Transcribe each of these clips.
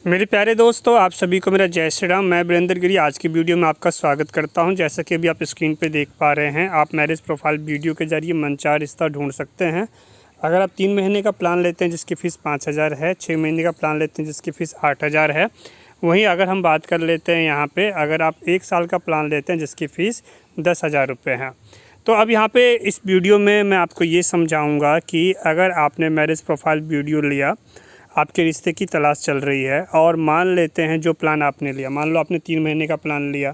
मेरे प्यारे दोस्तों, आप सभी को मेरा जय श्री राम। मैं वीरेंद्र गिरी आज की वीडियो में आपका स्वागत करता हूं। जैसा कि अभी आप स्क्रीन पे देख पा रहे हैं, आप मैरिज प्रोफाइल वीडियो के जरिए मनचाहा रिश्ता ढूंढ सकते हैं। अगर आप 3 महीने का प्लान लेते हैं जिसकी फ़ीस 5,000 है, 6 महीने का प्लान लेते हैं जिसकी फ़ीस 8,000 है। वहीं अगर हम बात कर लेते हैं यहाँ पर, अगर आप 1 साल का प्लान लेते हैं जिसकी फ़ीस 10,000 रुपये है। तो अब यहाँ पे इस वीडियो में मैं आपको ये समझाऊँगा कि अगर आपने मैरिज प्रोफाइल वीडियो लिया, आपके रिश्ते की तलाश चल रही है और मान लेते हैं जो प्लान आपने लिया, मान लो आपने 3 महीने का प्लान लिया,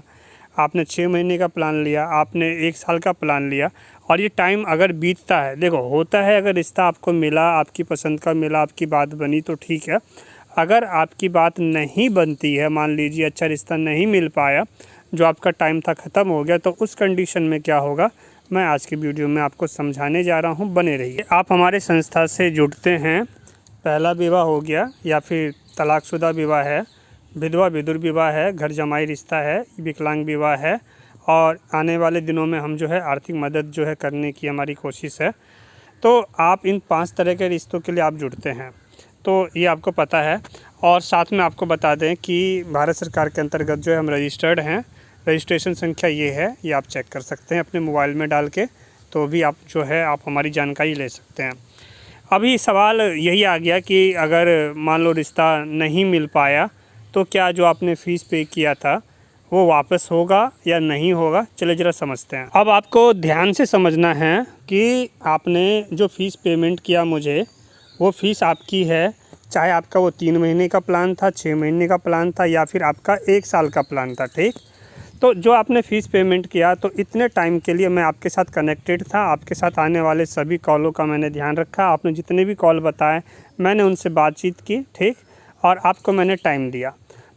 आपने 6 महीने का प्लान लिया, आपने 1 साल का प्लान लिया और ये टाइम अगर बीतता है, देखो होता है अगर रिश्ता आपको मिला, आपकी पसंद का मिला, आपकी बात बनी तो ठीक है। अगर आपकी बात नहीं बनती है, मान लीजिए अच्छा रिश्ता नहीं मिल पाया, जो आपका टाइम था ख़त्म हो गया, तो उस कंडीशन में क्या होगा मैं आज की वीडियो में आपको समझाने जा रहा हूँ। बने रहिए। आप हमारे संस्था से जुड़ते हैं, पहला विवाह हो गया या फिर तलाकशुदा विवाह है, विधवा विधुर विवाह है, घर जमाई रिश्ता है, विकलांग विवाह है और आने वाले दिनों में हम जो है आर्थिक मदद जो है करने की हमारी कोशिश है। तो आप इन 5 तरह के रिश्तों के लिए आप जुड़ते हैं, तो ये आपको पता है। और साथ में आपको बता दें कि भारत सरकार के अंतर्गत जो है हम रजिस्टर्ड हैं। रजिस्ट्रेशन संख्या ये है, ये आप चेक कर सकते हैं अपने मोबाइल में डाल के, तो भी आप जो है आप हमारी जानकारी ले सकते हैं। अभी सवाल यही आ गया कि अगर मान लो रिश्ता नहीं मिल पाया तो क्या जो आपने फ़ीस पे किया था वो वापस होगा या नहीं होगा, चलिए ज़रा समझते हैं। अब आपको ध्यान से समझना है कि आपने जो फ़ीस पेमेंट किया मुझे, वो फ़ीस आपकी है, चाहे आपका वो 3 महीने का प्लान था, 6 महीने का प्लान था या फिर आपका 1 साल का प्लान था, ठीक। तो जो आपने फ़ीस पेमेंट किया, तो इतने टाइम के लिए मैं आपके साथ कनेक्टेड था, आपके साथ आने वाले सभी कॉलों का मैंने ध्यान रखा, आपने जितने भी कॉल बताए मैंने उनसे बातचीत की, ठीक, और आपको मैंने टाइम दिया।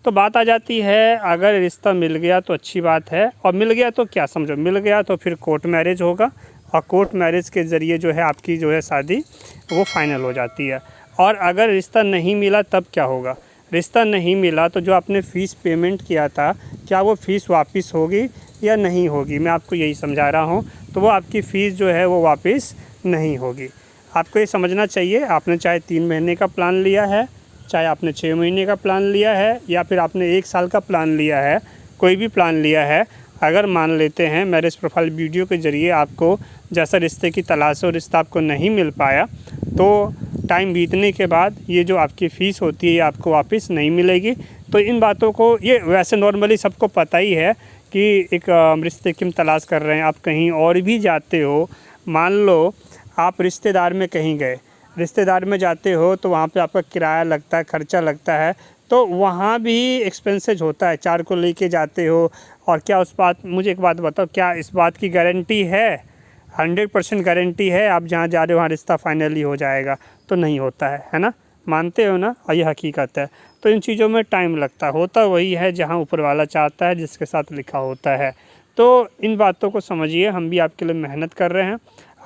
तो बात आ जाती है, अगर रिश्ता मिल गया तो अच्छी बात है, और मिल गया तो क्या समझो, मिल गया तो फिर कोर्ट मैरिज होगा और कोर्ट मैरिज के ज़रिए जो है आपकी जो है शादी वो फाइनल हो जाती है। और अगर रिश्ता नहीं मिला तब क्या होगा, रिश्ता नहीं मिला तो जो आपने फ़ीस पेमेंट किया था, क्या वो फ़ीस वापस होगी या नहीं होगी, मैं आपको यही समझा रहा हूँ। तो वो आपकी फ़ीस जो है वो वापस नहीं होगी। आपको ये समझना चाहिए, आपने चाहे 3 महीने का प्लान लिया है, चाहे आपने 6 महीने का प्लान लिया है या फिर आपने 1 साल का प्लान लिया है, कोई भी प्लान लिया है, अगर मान लेते हैं मैरिज प्रोफाइल वीडियो के ज़रिए आपको जैसा रिश्ते की तलाश हो, रिश्ता आपको नहीं मिल पाया, तो टाइम बीतने के बाद ये जो आपकी फ़ीस होती है ये आपको वापस नहीं मिलेगी। तो इन बातों को, ये वैसे नॉर्मली सबको पता ही है कि एक रिश्ते की हम तलाश कर रहे हैं, आप कहीं और भी जाते हो, मान लो आप रिश्तेदार में कहीं गए, रिश्तेदार में जाते हो तो वहाँ पे आपका किराया लगता है, खर्चा लगता है, तो वहाँ भी एक्सपेंसेज होता है। 4 को लेके जाते हो और क्या उस बात, मुझे एक बात बताओ, क्या इस बात की गारंटी है, 100% गारंटी है आप जहाँ जा रहे हो वहाँ रिश्ता फाइनली हो जाएगा? तो नहीं होता है ना, मानते हो ना, और ये हकीकत है। तो इन चीज़ों में टाइम लगता होता वही है जहाँ ऊपर वाला चाहता है, जिसके साथ लिखा होता है। तो इन बातों को समझिए, हम भी आपके लिए मेहनत कर रहे हैं।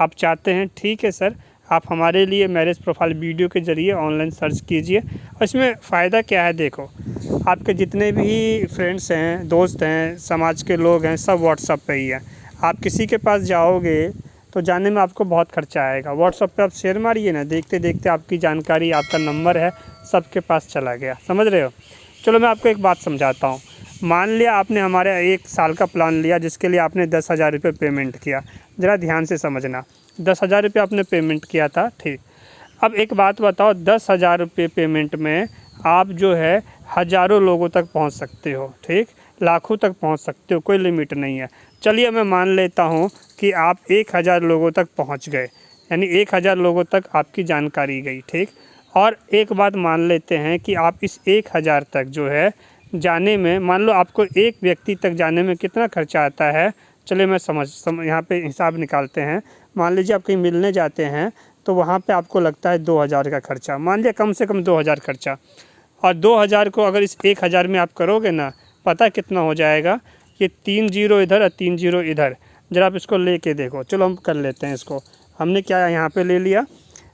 आप चाहते हैं, ठीक है सर, आप हमारे लिए मैरिज प्रोफाइल वीडियो के ज़रिए ऑनलाइन सर्च कीजिए। और इसमें फ़ायदा क्या है, देखो आपके जितने भी फ्रेंड्स हैं, दोस्त हैं, समाज के लोग हैं, सब व्हाट्सएप पे ही हैं। आप किसी के पास जाओगे तो जाने में आपको बहुत खर्चा आएगा। व्हाट्सएप पे आप शेयर मारिए ना, देखते देखते आपकी जानकारी, आपका नंबर है, सबके पास चला गया, समझ रहे हो। चलो मैं आपको एक बात समझाता हूँ। मान लिया आपने हमारे 1 साल का प्लान लिया जिसके लिए आपने 10,000 रुपये पेमेंट किया, ज़रा ध्यान से समझना, 10,000 रुपये आपने पेमेंट किया था, ठीक। अब एक बात बताओ, 10,000 रुपये पेमेंट में आप जो है हज़ारों लोगों तक पहुंच सकते हो, ठीक, लाखों तक पहुंच सकते हो, कोई लिमिट नहीं है। चलिए मैं मान लेता हूं कि आप 1,000 लोगों तक पहुंच गए, यानी 1,000 लोगों तक आपकी जानकारी गई, ठीक। और एक बात मान लेते हैं कि आप इस 1,000 तक जो है जाने में, मान लो आपको एक व्यक्ति तक जाने में कितना खर्चा आता है, चलिए मैं यहाँ पे हिसाब निकालते हैं। मान लीजिए आप कहीं मिलने जाते हैं तो वहाँ पे आपको लगता है 2,000 का खर्चा, मान लिया कम से कम 2,000 खर्चा, और 2,000 को अगर इस 1,000 में आप करोगे ना, पता कितना हो जाएगा, ये 3 जीरो इधर और 3 जीरो इधर, ज़रा आप इसको लेके देखो। चलो हम कर लेते हैं इसको, हमने क्या यहाँ पे ले लिया,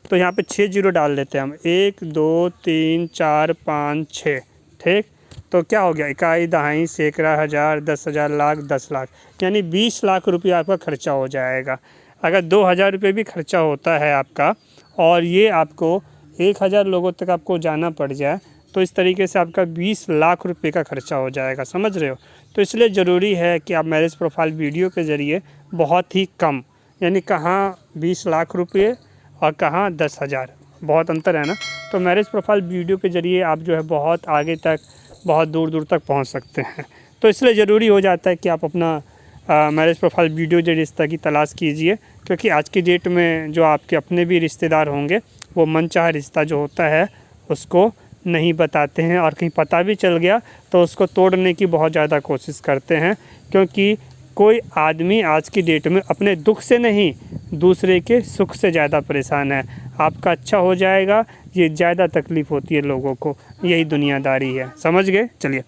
तो यहाँ पे 6 जीरो डाल देते हैं हम, 1 2 3 4 5 6, ठीक। तो क्या हो गया, इकाई, दहाई, सैकड़ा, हज़ार, 10,000, लाख, 10 लाख, यानी 20 लाख रुपये आपका खर्चा हो जाएगा। अगर 2,000 रुपये भी खर्चा होता है आपका और ये आपको 1,000 लोगों तक आपको जाना पड़ जाए, तो इस तरीके से आपका 20 लाख रुपए का खर्चा हो जाएगा, समझ रहे हो। तो इसलिए ज़रूरी है कि आप मैरिज प्रोफाइल वीडियो के ज़रिए बहुत ही कम, यानी कहाँ 20 लाख रुपये और कहाँ 10,000, बहुत अंतर है ना। तो मैरिज प्रोफाइल वीडियो के ज़रिए आप जो है बहुत आगे तक, बहुत दूर दूर तक पहुंच सकते हैं। तो इसलिए ज़रूरी हो जाता है कि आप अपना मैरिज प्रोफाइल वीडियो जो रिश्ता की तलाश कीजिए, क्योंकि आज की डेट में जो आपके अपने भी रिश्तेदार होंगे वो मनचाहा रिश्ता जो होता है उसको नहीं बताते हैं, और कहीं पता भी चल गया तो उसको तोड़ने की बहुत ज़्यादा कोशिश करते हैं। क्योंकि कोई आदमी आज की डेट में अपने दुख से नहीं, दूसरे के सुख से ज़्यादा परेशान है। आपका अच्छा हो जाएगा ये ज़्यादा तकलीफ़ होती है लोगों को, यही दुनियादारी है, समझ गए। चलिए,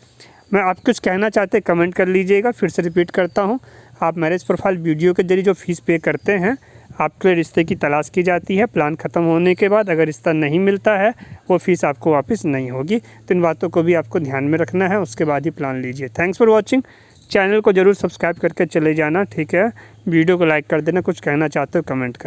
मैं आप कुछ कहना चाहते कमेंट कर लीजिएगा। फिर से रिपीट करता हूँ, आप मैरिज प्रोफाइल वीडियो के जरिए जो फ़ीस पे करते हैं, आपके रिश्ते की तलाश की जाती है। प्लान ख़त्म होने के बाद अगर रिश्ता नहीं मिलता है वो फ़ीस आपको वापस नहीं होगी। तो इन बातों को भी आपको ध्यान में रखना है, उसके बाद ही प्लान लीजिए। Thanks for watching. चैनल को ज़रूर सब्सक्राइब करके चले जाना, ठीक है। वीडियो को लाइक कर देना। कुछ कहना चाहते हो कमेंट कर